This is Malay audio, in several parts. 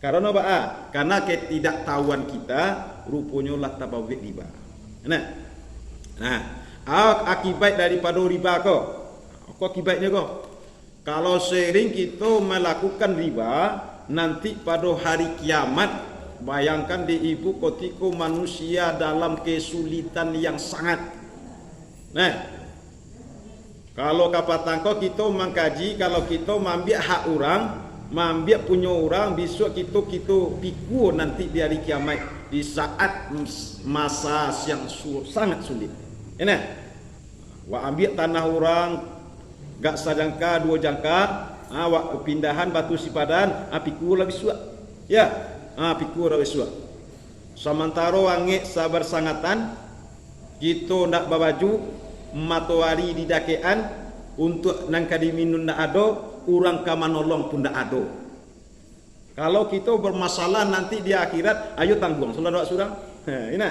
Karena apa? Karena ketidaktahuan kita rupanya lah tabawik riba. Nah, akibat daripada riba kok. Apa akibatnya kok? Kalau sering kita melakukan riba, nanti pada hari kiamat, bayangkan di ibu ketika manusia dalam kesulitan yang sangat. Nah, kalau kapatangko kita mengkaji, kalau kita mengambil hak orang, mengambil punya orang, besok kita pikul nanti di hari kiamat, di saat masa yang sangat sulit. Ini, wa ambil tanah orang, gak sajangka dua jangka, wak pindahan batu sipadan, pikul lah besok. Ya, pikul lah besok. Sementara wangi sabar sangatan, kita nak babaju matahari di dakean untuk nangkadi minun nak ada, orang kamanolong pun nak ada. Kalau kita bermasalah nanti di akhirat, ayo tanggung. Saudara surang. Ini.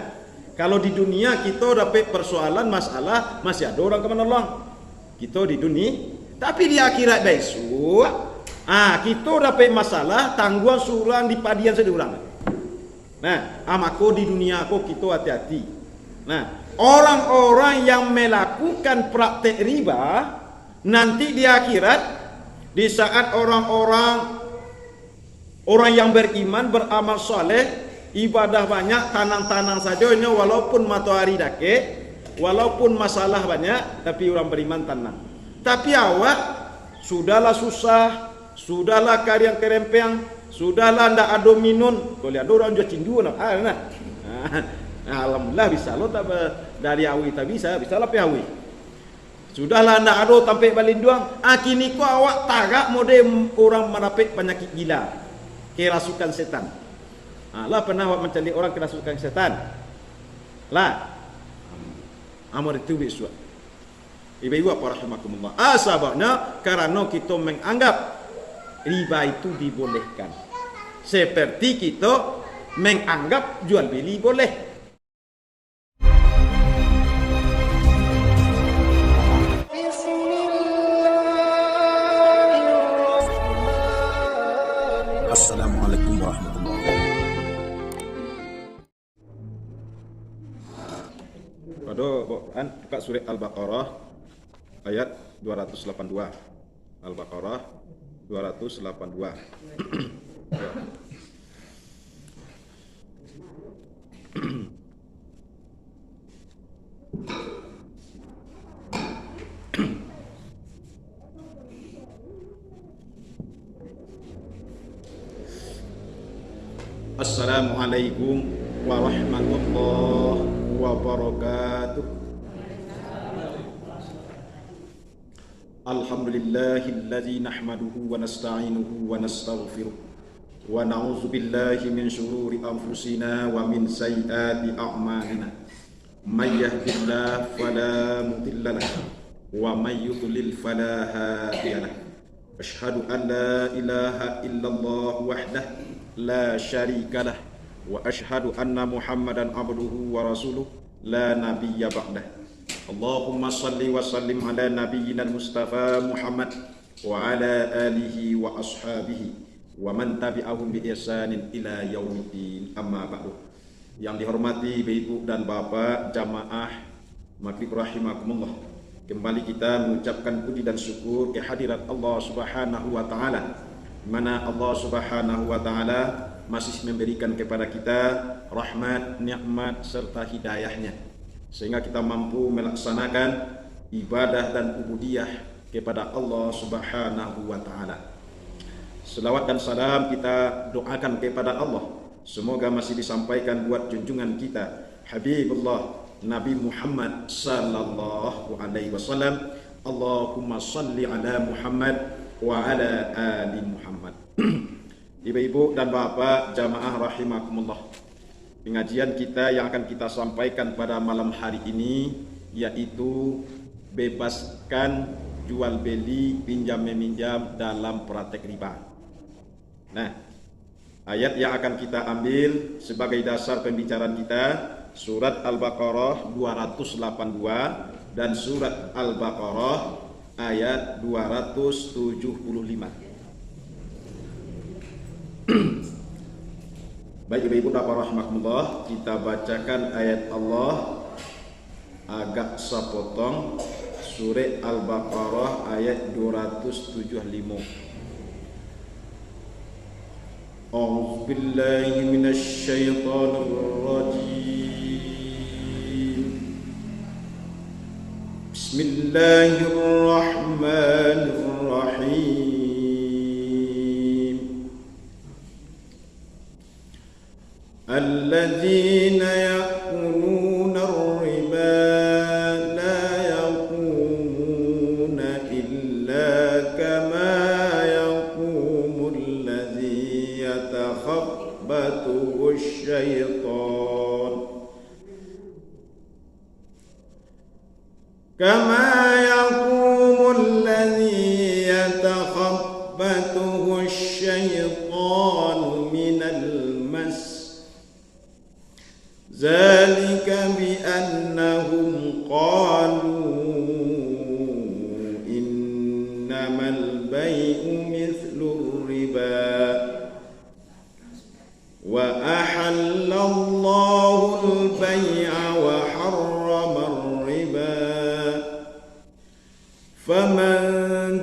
Kalau di dunia kita dapat persoalan masalah, masih ada orang kamanolong. Kita di dunia, tapi di akhirat besok, kita dapat masalah, tangguhan surang di padian sedurang. Nah, maka di dunia aku kita hati-hati. Nah, orang-orang yang melakukan praktek riba nanti di akhirat, di saat orang yang beriman, beramal soleh, ibadah banyak, tanang-tanang saja, walaupun matahari dake, walaupun masalah banyak, tapi orang beriman tenang. Tapi awak sudahlah susah, sudahlah kariang kerempeng, sudahlah ndak ada minun, boleh ada orang jual cindu alhamdulillah bisa lo tak dari awi tak bisa lah piawi. Sudahlah ndak ada sampai balinduang. Kini ko awak tagak mode orang mendapat penyakit gila, kerasukan setan. Lah pernah awak mencari orang kerasukan setan? Lah amor itu biswa. Ibu-ibu apa rahimakumullah. Sebabnya karena kita menganggap riba itu dibolehkan. Seperti kita menganggap jual beli boleh. Assalamualaikum warahmatullahi wabarakatuh. Pada Quran buka surat Al-Baqarah ayat 282. Al-Baqarah 282. Assalamualaikum warahmatullahi wabarakatuh. Alhamdulillahilladzi nahmaduhu wa nasta'inuhu wa nastaghfiruh wa na'udzu billahi min shururi anfusina wa min sayyiati a'malina. May yahdihillahu fala mudilla lahu wa may yudlil fala hadiya lahu. Asyhadu an la ilaha illallah wahdahu la syarika lah wa asyhadu anna Muhammadan abduhu wa rasuluh la nabiyya ba'dah. Allahumma salli wa sallim ala nabiyyina Mustafa Muhammad wa ala alihi wa ashabihi wa man tabi'ahum bi ihsanin ila yaumiddin. Amma ba'du. Yang dihormati Ibu dan Bapak jamaah maghrib rahimakumullah, kembali kita mengucapkan puji dan syukur kehadirat Allah Subhanahu wa taala, mana Allah Subhanahu wa taala masih memberikan kepada kita rahmat, nikmat serta hidayahnya, sehingga kita mampu melaksanakan ibadah dan ubudiyah kepada Allah Subhanahu wa taala. Selawat dan salam kita doakan kepada Allah, semoga masih disampaikan buat junjungan kita Habibullah Nabi Muhammad sallallahu alaihi wasallam. Allahumma salli ala Muhammad wa ala ali Muhammad. Ibu-ibu dan bapak jamaah rahimakumullah, pengajian kita yang akan kita sampaikan pada malam hari ini yaitu bebaskan jual beli, pinjam meminjam dalam praktek riba. Nah, ayat yang akan kita ambil sebagai dasar pembicaraan kita surat Al-Baqarah 282 dan surat Al-Baqarah ayat 275. Baik Ibu-ibu dapat rahmatullah, kita bacakan ayat Allah agak sapotong surah Al-Baqarah ayat 275. A'udzu billahi minasy syaithanir rajim. Bismillahirrahmanirrahim. الذين يأكلون الربا لا يقومون إلا كما يقوم الذي يتخبطه الشيطان كما يقوم الذي يتخبطه الشيطان من المس ذلك بأنهم قالوا إنما البيع مثل الربا وأحل الله البيع وحرم الربا فمن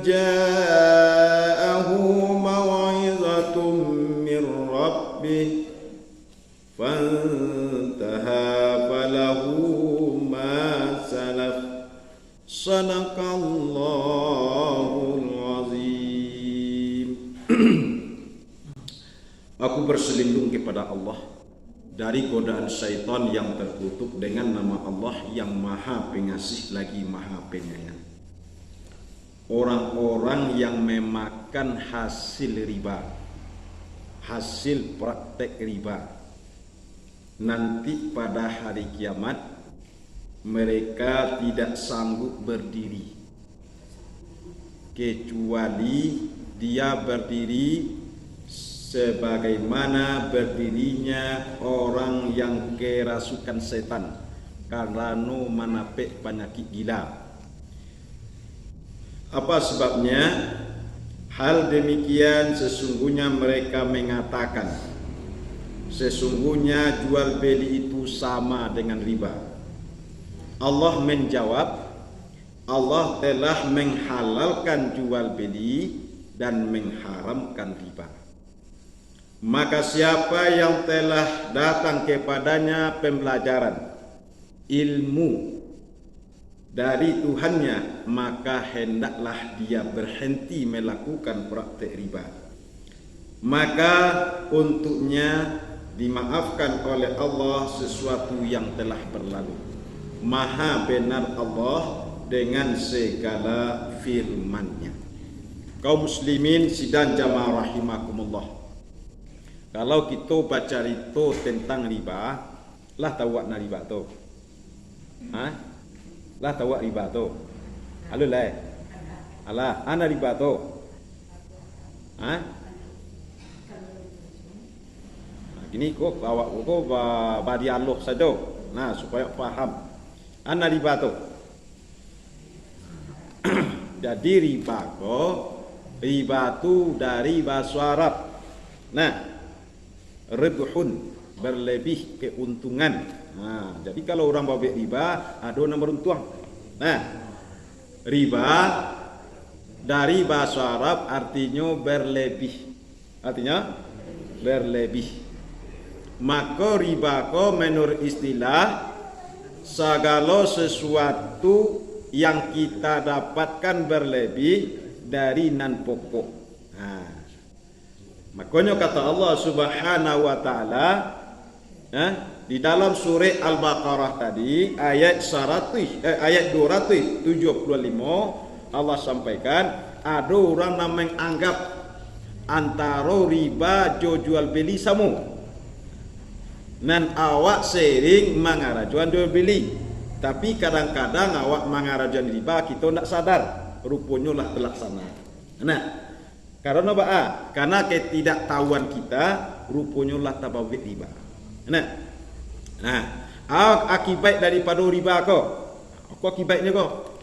جاءه موعظة من ربه فانتهى فله ما سلف صدق الله العظيم. Aku berselindung kepada Allah dari godaan syaitan yang terkutuk dengan nama Allah yang Maha Pengasih lagi Maha Penyayang. Orang-orang yang memakan hasil riba, hasil praktek riba, nanti pada hari kiamat mereka tidak sanggup berdiri kecuali dia berdiri sebagaimana berdirinya orang yang kerasukan setan karena manapek penyakit gila. Apa sebabnya? Hal demikian sesungguhnya mereka mengatakan sesungguhnya jual beli itu sama dengan riba. Allah menjawab, Allah telah menghalalkan jual beli dan mengharamkan riba. Maka siapa yang telah datang kepadanya pembelajaran ilmu dari Tuhannya, maka hendaklah dia berhenti melakukan praktek riba. Maka untuknya dimaafkan oleh Allah sesuatu yang telah berlalu. Maha benar Allah dengan segala firman-Nya. Kaum muslimin sidang jamaah rahimakumullah. Kalau kita baca itu tentang riba, lah tahu nak riba tu? Lah tahu riba tu? Halo lah. Alah, ana riba tu? Gini kok awak kok badi Allah saja. Nah, supaya faham. Ana riba tu. Jadi riba tu dari bahasa Arab. Nah, rebhun berlebih keuntungan. Nah, jadi kalau orang bawa riba ada nomor untung. Nah, riba dari bahasa Arab artinya berlebih. Artinya berlebih. Maka riba menurut istilah segala sesuatu yang kita dapatkan berlebih dari nan pokok. Nah, makanya kata Allah Subhanahu wa taala di dalam surah Al-Baqarah tadi ayat 275 Allah sampaikan ada orang yang menganggap antara riba jual beli sama. Nan awak sering mengarajuan jual beli, tapi kadang-kadang awak mengarajuan riba kita tidak sadar, rupanya lah terlaksana. Nah, karena apa? Karena ketidaktahuan kita, rupanya lah tabawik riba. Nah, akibat daripada riba kok. Apa akibatnya kok?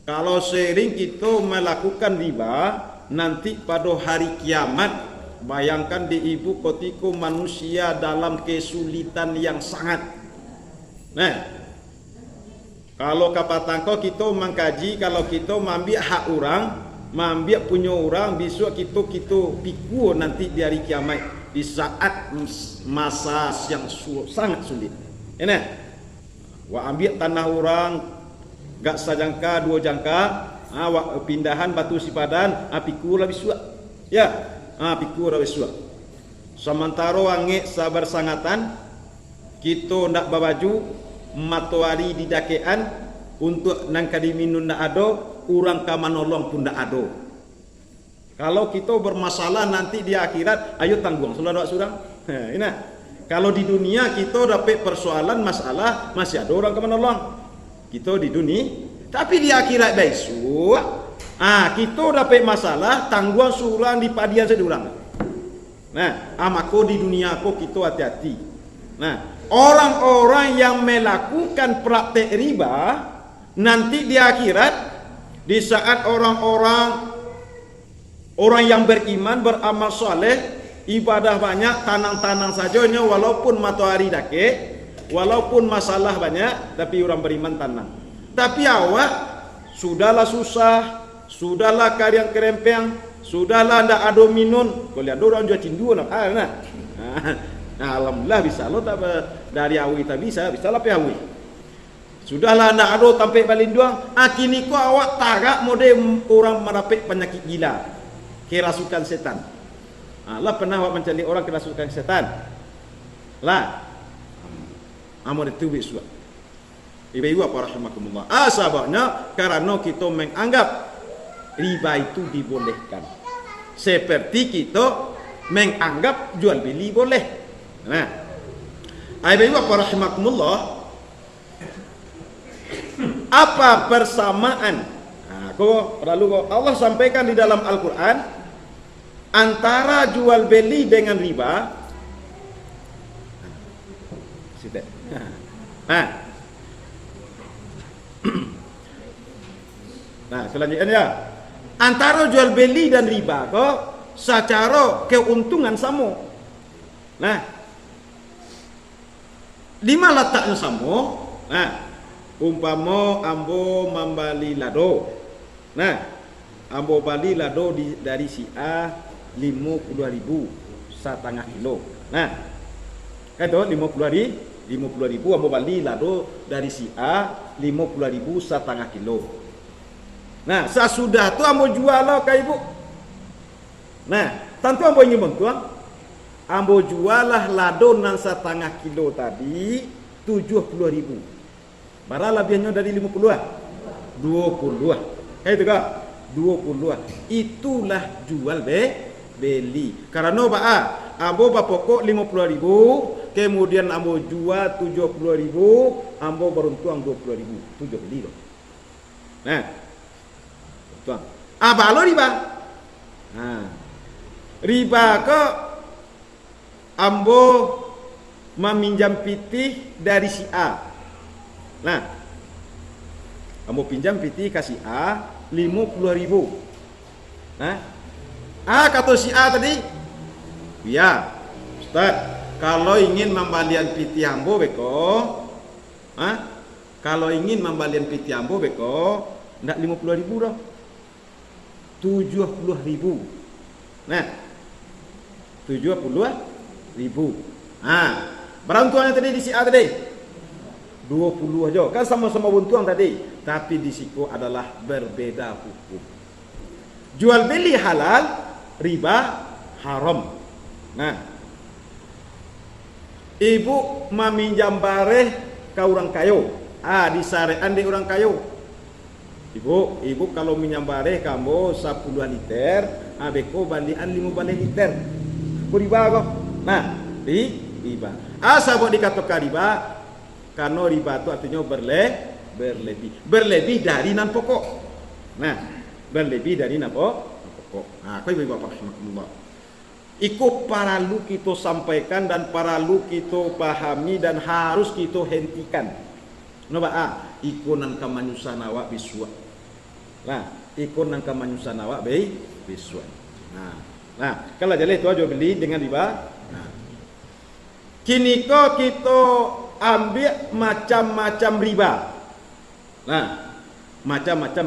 Kalau sering kita melakukan riba, nanti pada hari kiamat bayangkan di ibu ketika manusia dalam kesulitan yang sangat. Nah, kalau kapatan kau kita mengkaji, kalau kita mengambil hak orang, mengambil punya orang, besok kita pikir nanti di hari kiamat di saat masa yang sangat sulit. Ini, wah ambil tanah orang, gak sajangka dua jangka, pindahan batu sipadan, pikir lah besok. Ya, pikir lah besok. Sementara wangi sabar sangatan, kita nak babaju matahari di dakean untuk nang kadi minun nak ada, orang ka manolong pun nak ada. Kalau kita bermasalah nanti di akhirat, ayo tanggung saudara surang. Ini. Kalau di dunia kita dapat persoalan masalah, masih ada orang ka manolong. Kita di dunia, tapi di akhirat besok, kita dapat masalah, tangguhan surang di padian sedurang. Nah, maka di dunia aku kita hati-hati. Nah, orang-orang yang melakukan praktek riba nanti di akhirat, di saat orang yang beriman, beramal soleh, ibadah banyak, tanang-tanang sajanya, walaupun matahari dake, walaupun masalah banyak, tapi orang beriman tanang. Tapi awak sudahlah susah, sudahlah kalian kerempeng, sudahlah ndak ada minun, kau lihat orang jual cindu nak. Nah, alhamdulillah bisa lo tak dari awi tak bisa lah awi. Sudahlah nak ada sampai balinduang, kini ko awak tagak mode orang merapik penyakit gila, kerasukan setan. Lah pernah awak mencari orang kerasukan setan? Lah, amor itu biswa. Ibu apa rahimakumullah. Sebabnya karena kita menganggap riba itu dibolehkan. Seperti kita menganggap jual beli boleh. Nah, ibu apa rahimakumullah. Apa persamaan? Allah sampaikan di dalam Al-Quran antara jual beli dengan riba. Nah, selanjutnya ya. Antara jual beli dan riba kok secara keuntungan sama. Nah, di mana letaknya sama? Nah, umpama ambo membali lado. Nah, ambo bali lado dari si A 52.000 setengah kilo. Nah, kan itu 50.000 ambo bali lado dari si A 50.000 setengah kilo. Nah, sesudah tu ambo jual lah ke ibu. Nah, tentu ambo ingin bantuan. Ambo jual lah lado nan setengah kilo tadi 70.000. Barang lebihnya dari 50 lah. 20. Kayak itu kah? 20. Itulah jual beli. Karena ambo pokok 50.000, kemudian ambo jual 70.000, ambo beruntung 20.000. Itu jual beli loh. Nah, tuang. Balo riba. Nah, riba ke ambo meminjam pitih dari si A. Nah, ambo pinjam pitih kasih A 50.000. Nah, kata si A tadi, ya, Ustaz, kalau ingin membalian pitih ambo beko, kalau ingin membalian pitih ambo beko, ndak 50.000 dah. 70.000. Nah, 70.000. Berapa untuannya tadi di si A tadi? 20 aja. Kan sama-sama untuang tadi, tapi di situ adalah berbeda hukum. Jual beli halal, riba haram. Nah, ibu meminjam bareh ke orang kayo. Disarean di orang kayo. Ibu kalau minjam bareh kamu 10 liter, beko balian 15 liter. Riba kok. Nah, riba. Sabot dikatakan riba karena riba itu artinya berlebih. Berlebih dari nan pokok. Nah, berlebih dari nan pokok. Kau ibu bapak rahimakumullah. Iku paralu kita sampaikan dan paralu kita pahami dan harus kita hentikan. Napa? Iku nang kamanyusan awak biswa. Nah, iku nang kamanyusan awak biswa. Nah, Nah, kalau jadi itu jual beli dengan riba. Nah. Kini ko kita ambil macam-macam riba. Nah, macam-macam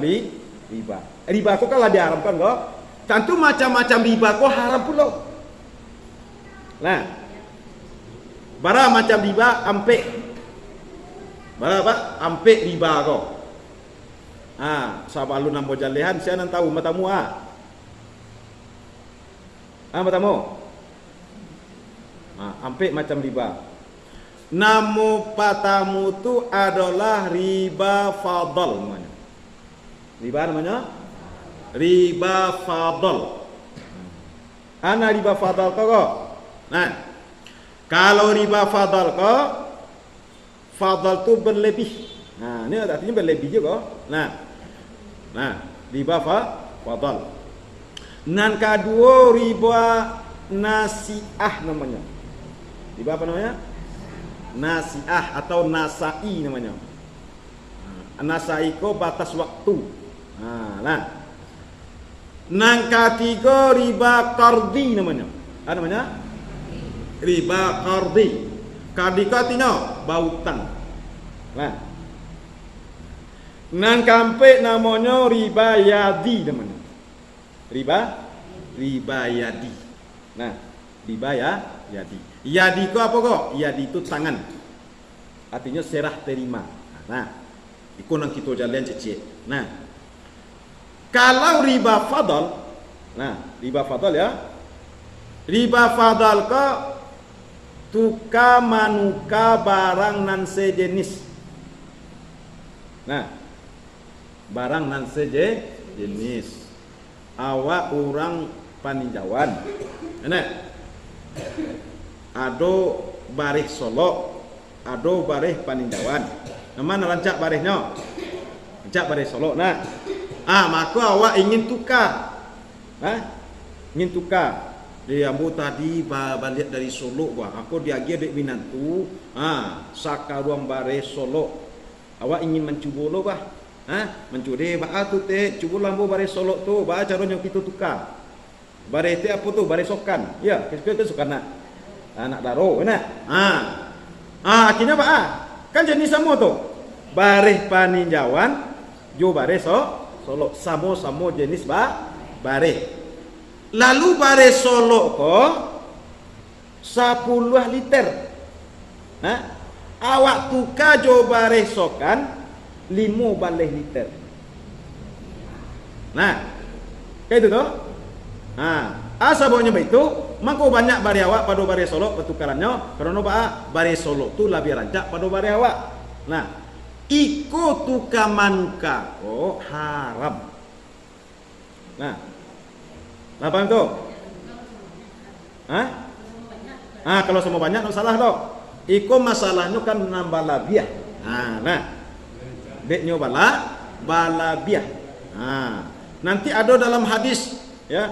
riba. Riba ko kalau diharamkan kok. Tentu macam-macam riba ko haram pula. Nah, bara macam riba ampek. Bara apa? Ampek riba ko. Sahabat lu nampo jalehan saya nan tahu matamu matamu. Ampek macam riba. Namo patamu tu adalah riba fadl namanya. Riba namanya riba fadl. Ana riba fadl kok. Nah, kalau riba fadl kok, fadl tu berlebih. Nah, ini artinya berlebih juga. Nah, riba fadl. Nan kedua riba nasiah namanya. Riba apa namanya? Nasiah atau nasai namanya. Nasai ko batas waktu. Nah. Nang ketiga riba qardi namanya. Apa namanya? Riba qardi. Qardi katino bautang. Nah. Nang kampe namanya riba yadi namanya. Riba yadi. Nah, riba yadi. Yadi itu apa kok? Yadi itu tangan. Artinya serah terima. Nah, itu nang kita jalan cecek. Nah, kalau riba fadl, riba fadl ya. Riba fadl ke tuka manuka barang nan sejenis. Nah, barang nan sejenis. Awak orang paninjauan. Nah, ado barih Solo, ado barih paninjauan. Nama rancak barihnya? Rancak barih Solo. Nah, maka awak ingin tukar. Ingin tukar. Dia ambu tadi balik dari Solo gua. Aku diagi dek binantu. Sakaruang barih Solo. Awak ingin mencuba lo bah. Mencuri tu teh cuba lambu bare Solo tu caranya kita tukar. Bare teh apa tu? Bare sokan. Ya, kita sokan anak daro enak. Akhirnya kan jenis sama tu. Bare paninjauan jo bare Solo samo jenis bare. Lalu bare Solo ko 10 liter. Awak tukar jo bare sokan 5 liter. Nah, kayak itu toh. Asabnya begitu, maka banyak bare awak pada bare Solo pertukarannya karena bare Solo tu lebih rancak pada bare awak. Nah, iko tukar manuka haram. Nah, apa itu? Kalau semua banyak tak salah toh. Iko masalahnya kan nambah labiah. Nah. Deknya balabiah. Nanti ada dalam hadis ya.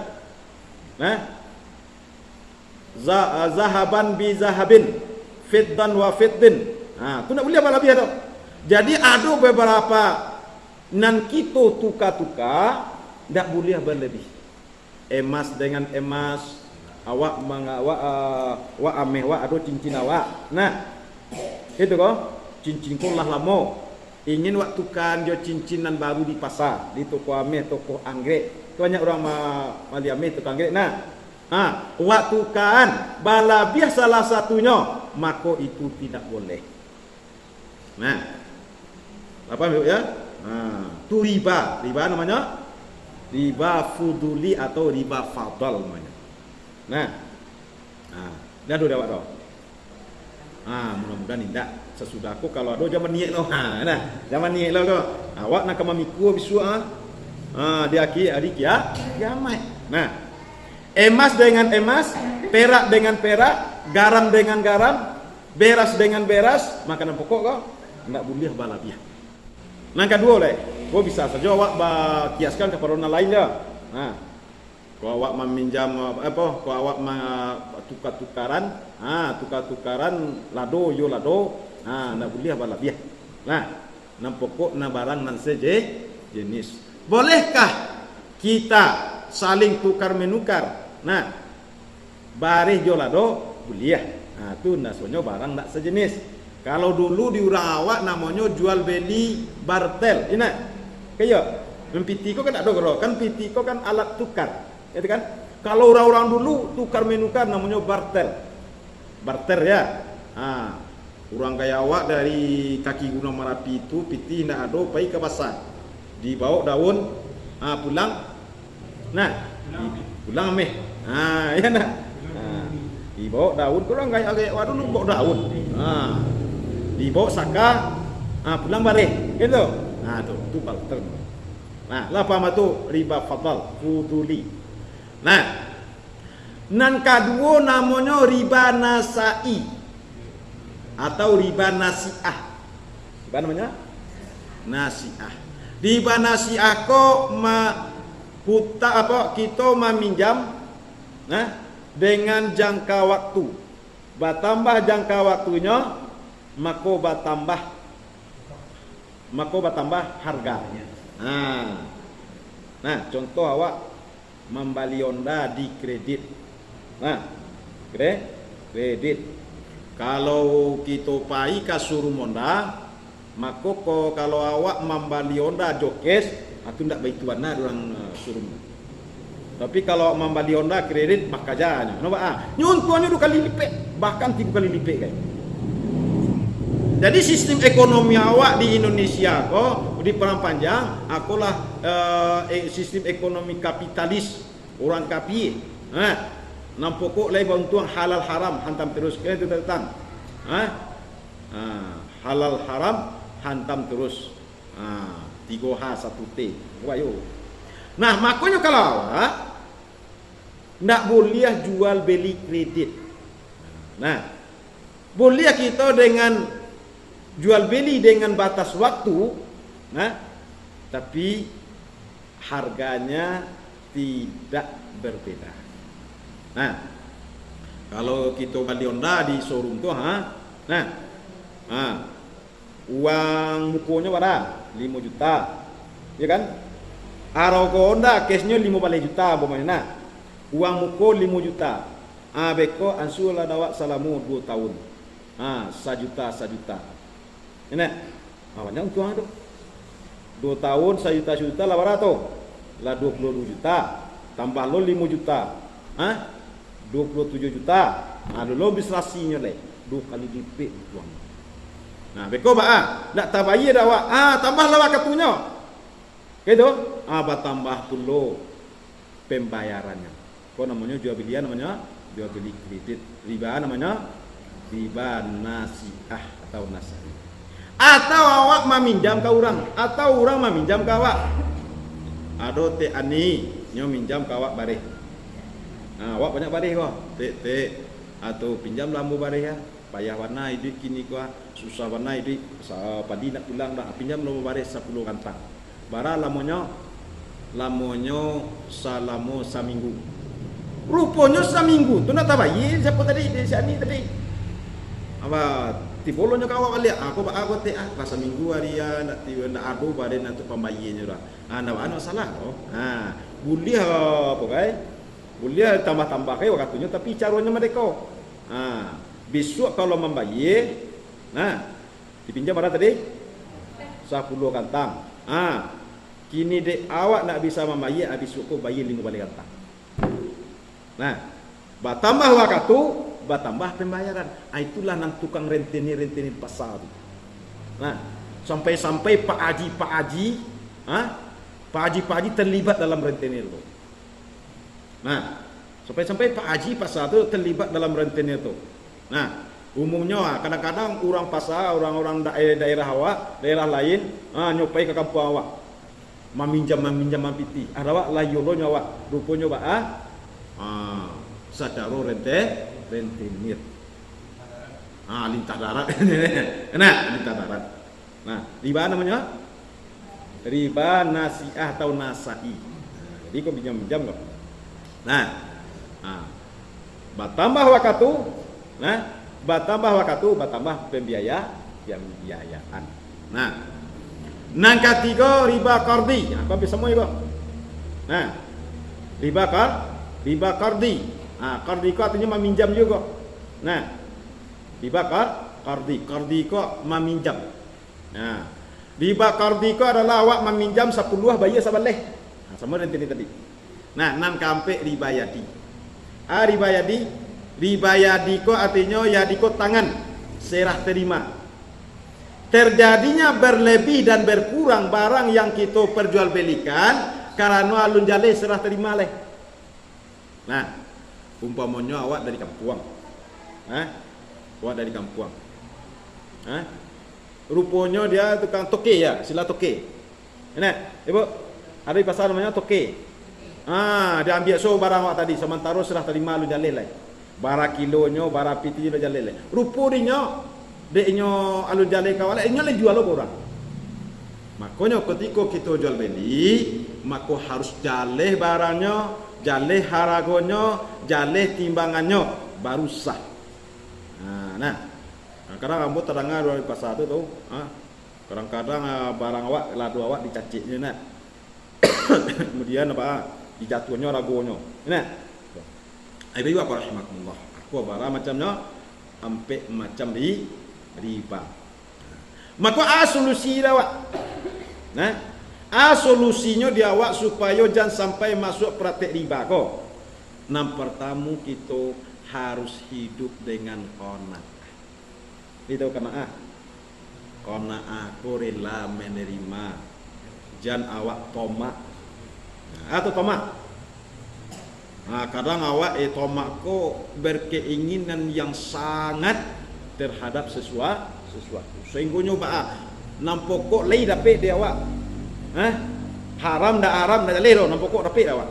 Zahaban bi zahabin, fiddan wa fiddin. Tu nak boleh balabiah tu. Jadi ada beberapa nan kita tukar-tukar tak boleh berlebih. Emas dengan emas, awak ameh ada cincin awak. Nah, itu kok cincin ko lah lama. Ingin waktu kan dia cincinan baru di pasar, di toko ameh, toko anggrek. Banyak orang mali ameh toko anggrek. Nah, waktu kan balabiah salah satunya, maka itu tidak boleh. Nah, apa ya? Tu riba namanya riba fuduli atau riba fadl namanya. Nah, dah do awak dah. Mudah-mudahan tidak. Sesudah aku kalau ada zaman niat lo. Zaman niat lo tu. Awak nak mamiku bisu dia adik kiamat. Nah, emas dengan emas, perak dengan perak, garam dengan garam, beras dengan beras, makanan pokok kau enggak boleh balabiah. Nang kedua leh, kau bisa saja awak kiaskan kepada orang lain dia. Kalau awak meminjam kau awak tukar-tukaran, tukar-tukaran lado yo lado. Nak boleh balabiah. Nah, nan pokok na barang nan jenis. Bolehkah kita saling tukar menukar Nah, bareh jolado buliah. Nah, itu nasonyo barang tak sejenis. Kalau dulu di urang awak namanya jual beli bartel. Ini kayak mempiti ko kan ada gero. Kan piti ko kan alat tukar. Ya kan? Kalau orang-orang dulu tukar menukar namanya barter. Barter ya. Ah, orang kayak awak dari kaki Gunung Merapi itu piti nak ada pergi ke pasar. Dibawa daun, pulang. Nah, pulang ameh. Ya nak. Dibawa daun, kurang kayak awak dulu bawa daun. Dibawa saka, pulang balik. Gitu. Nah, tu barter. Nah, lapa matu riba fadal, fuduli. Nah, nan kedua namanya riba nasai atau riba nasiah. Riba namanya nasiah. Riba nasiah ko kita meminjam dengan jangka waktu. Bertambah jangka waktunya, maka bertambah harganya. Nah, contoh awak membeli Honda di kredit. Nah, kredit. Kalau kita pai ke showroom Honda, maka kalau awak membeli Honda jokes, itu ndak baik tuanna orang showroom. Tapi kalau membeli Honda kredit maka janya. Nampak nyuntuannya 2 kali lipat, bahkan 3 kali lipat kan. Jadi sistem ekonomi awak di Indonesia di perang panjang akulah sistem ekonomi kapitalis orang kapi. Nam pokok lai bantuan halal haram hantam terus kan itu datang. Halal haram hantam terus. 3H 1T. Wayo. Nah, makanya kalau awak ndak boleh jual beli kredit. Nah, boleh kita dengan jual beli dengan batas waktu, tapi harganya tidak berbeda. Nah, kalau kita beli Honda di showroom tuh, uang mukonya berapa? 5 juta, ya kan? Aroko Honda cashnya 5 juta, umpamanya. Uang muko 5 juta. Beko ansulah dawak salamu 2 tahun. 1 juta. Ini, banyak uang tu. 2 tahun 1 juta lah berapa? Lah 22 juta. Tambah lo 5 juta. 27 juta. Dulu bisrasinya le. 2 kali lipat uang. Nah, beko nak tabayar dak tambah lah waktunya. Gitu. Tambah dulu pembayarannya. Kok namanya jual beli namanya jual beli kredit. Riba namanya riba nasiah atau nasai. Atau awak meminjam ke orang, atau orang meminjam ke awak. Ado te ani nyo minjam ke awak bareh. Awak banyak bareh kok. Te atau pinjam lambu bareh ya. Payah warna hidup kini kau susah warna hidup. Padi nak pulang dah pinjam lambu bareh 10 kantang. Bara lamonyo salamo saminggu. Rupanya saminggu. Tu nak tabayar siapa tadi? Di sini tadi. Apa tibolonya kau balik aku rasa minggu hari ya nak ado badan untuk pembayarnya dah. Nak salah boleh apa kai? Boleh tambah-tambah kai waktunya tapi caranya mereka. Besok kalau membayar dipinjam berapa tadi? 10 kantang. Kini dek awak nak bisa membayar habis kau bayar 5 balik kantang. Nah, bertambah waktu bertambah pembayaran. Itulah nang tukang rentenir pasar. Nah, sampai-sampai Pak Haji terlibat dalam rentenir itu. Nah, sampai-sampai Pak Haji pasar itu terlibat dalam rentenir itu. Nah, umumnya kadang-kadang orang pasar, orang-orang daerah awak, daerah lain, nyopai ke kampung awak. Meminjam piti. Ada awak layolonya awak, rupanya sadaro rentenir. Lintah darat. Lintah darat. Nah, riba namanya riba nasiah atau nasai. Jadi kau pinjam kau. Bertambah waktu, bertambah pembiayaan. Nang ketiga riba qardi. Apa semua itu? Riba riba qardi. Qardi ko artinya meminjam juga. Nah, riba qardi ko meminjam. Nah, riba qardi ko adalah awak meminjam 10 bayar sabaleh. Sama dengan tadi. Nah, nan kampe riba yadi. Riba yadi ko artinya yadi ko tangan, serah terima. Terjadinya berlebih dan berkurang barang yang kita perjualbelikan karena alun jale serah terima leh. Nah, umpamanya awak dari kampung. Awak dari kampung. Rupanya dia tukang toke ya, sila toke. Nah, Ibu, ada di pasar namanya toke. Dia ambil barang awak tadi, sementara serah terima alun jale leh. Bara kilonya, bara piti alun jale leh. Rupanya deknya alun jale kawale, nya le jual orang. Makanya ketika kita jual beli, maka harus jaleh barangnya, jaleh harganya, jaleh timbangannya, baru sah. Nah, kadang kamu terdengar dari pasar itu tuh, kadang-kadang barang awak, ladu awak dicaciknya, nah. Kemudian apa? Dijatuhnya ragonya. Nah, ibu apa rahimakumullah. Aku barang macamnya, sampai macam di riba. Maka solusi dah awak. Nah, solusinya dia awak supaya jangan sampai masuk praktek riba kok. Pertama kita harus hidup dengan qanaah. Itu qanaah. Qanaah aku rela menerima. Jangan awak tomak. Atau tomak. Kadang awak tomak kok berkeinginan yang sangat terhadap sesuatu. Sehingga nyoba nampak kok lei dapat dia awak. Haram dah lero nampak kok dapat awak.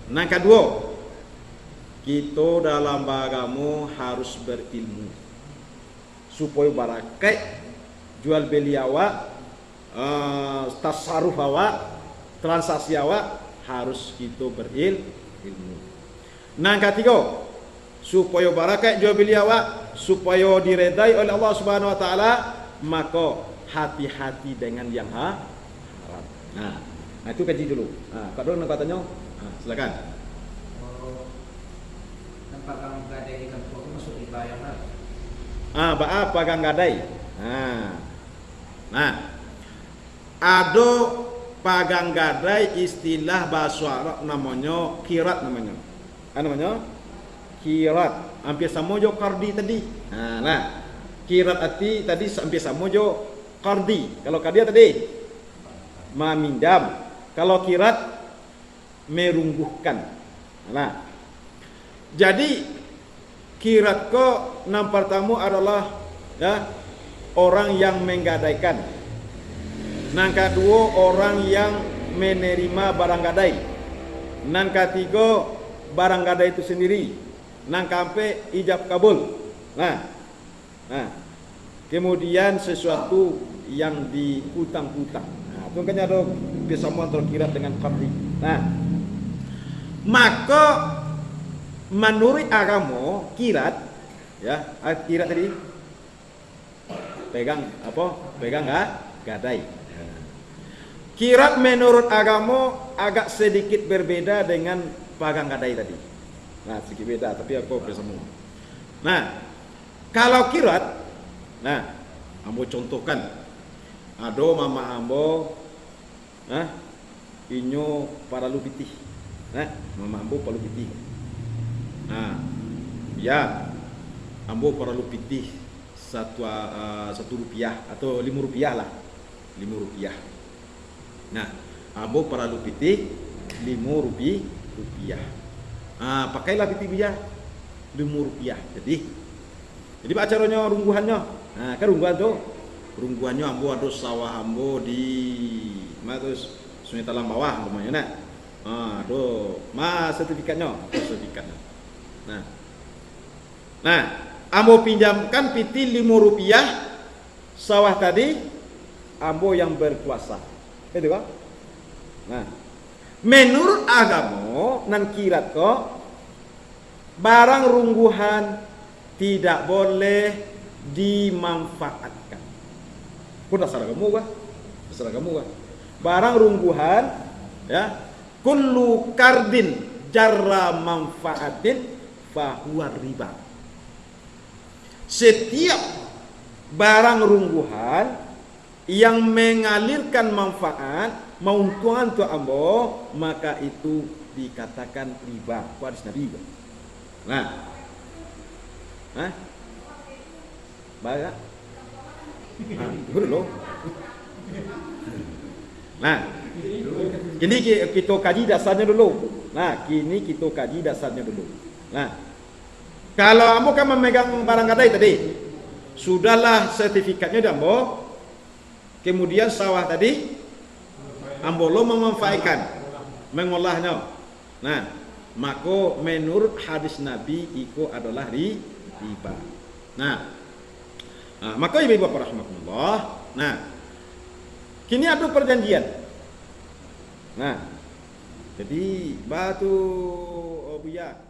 Nah, kedua, kita dalam agama harus berilmu supaya barakat jual beli awak, tasarruf awak, transaksi awak harus kita berilmu. Nah, ketiga, supaya barakat jual beli awak, supaya diredai oleh Allah Subhanahu wa taala, maka hati-hati dengan yang haram. Nah, itu kaji dulu. Kak Don katanya, silakan. Pagang gadai di kampung itu masuk riba yang mana? Pagang gadai. Nah, ada pagang gadai istilah bahasa Arab namanya kirat namanya. Namanya kirat. Hampir sama jo qardi tadi. Nah, kirat tadi hampir sama jo qardi. Kalau qardi tadi meminjam. Kalau kirat merungguhkan. Nah, jadi kirat ko yang pertama adalah orang yang menggadaikan. Yang kedua orang yang menerima barang gadai. Yang ketiga barang gadai itu sendiri. Yang keempat ijab kabul. Nah, kemudian sesuatu yang dihutang-hutang. Itu kan ada persamaan antara kirat dengan qardi. Nah, maka menurut agama kirat tadi pegang gadai. Kirat menurut agama agak sedikit berbeda dengan pagang gadai tadi. Nah, sedikit beda tapi aku bersama. Nah, kalau kirat, ambo contohkan. Ada mama ambo inyo para lupiti. Mama ambo para lupiti. Ya, ambo para lupiti satu rupiah atau 5 rupiah lah, 5 rupiah. Nah, ambo para lupiti 5 rupiah. Pakailah piti biaya 5 rupiah. Jadi acaranya rungguhannya. Kan rungguhan tuh, rungguhannya ambo ada sawah ambo di terus Sungai Talang bawah namanya. Sertifikatnya. Nah, ambo pinjamkan piti 5 rupiah sawah tadi, ambo yang berkuasa. Itu kan? Nah, menurut agama nan kirat kok barang rungguhan tidak boleh dimanfaatkan. Pun dasar agama kan? Barang rungguhan kullu kardin jarra manfaatin fahuwa riba. Setiap barang rungguhan yang mengalirkan manfaat, mauntungan tu ambo, maka itu dikatakan riba. Itu hadis Nabi. Nah, baik. Dulu. Nah, kini kita kaji dasarnya dulu. Nah, kalau ambo kan memegang barang gadai tadi, sudahlah sertifikatnya ambo. Kemudian sawah tadi ambo lo memanfaatkan, mengolahnya. Nah, maka menurut hadis Nabi itu adalah riba. Nah, maka ibu bapak rahmatullah. Nah, kini ada perjanjian. Nah, jadi batu obiya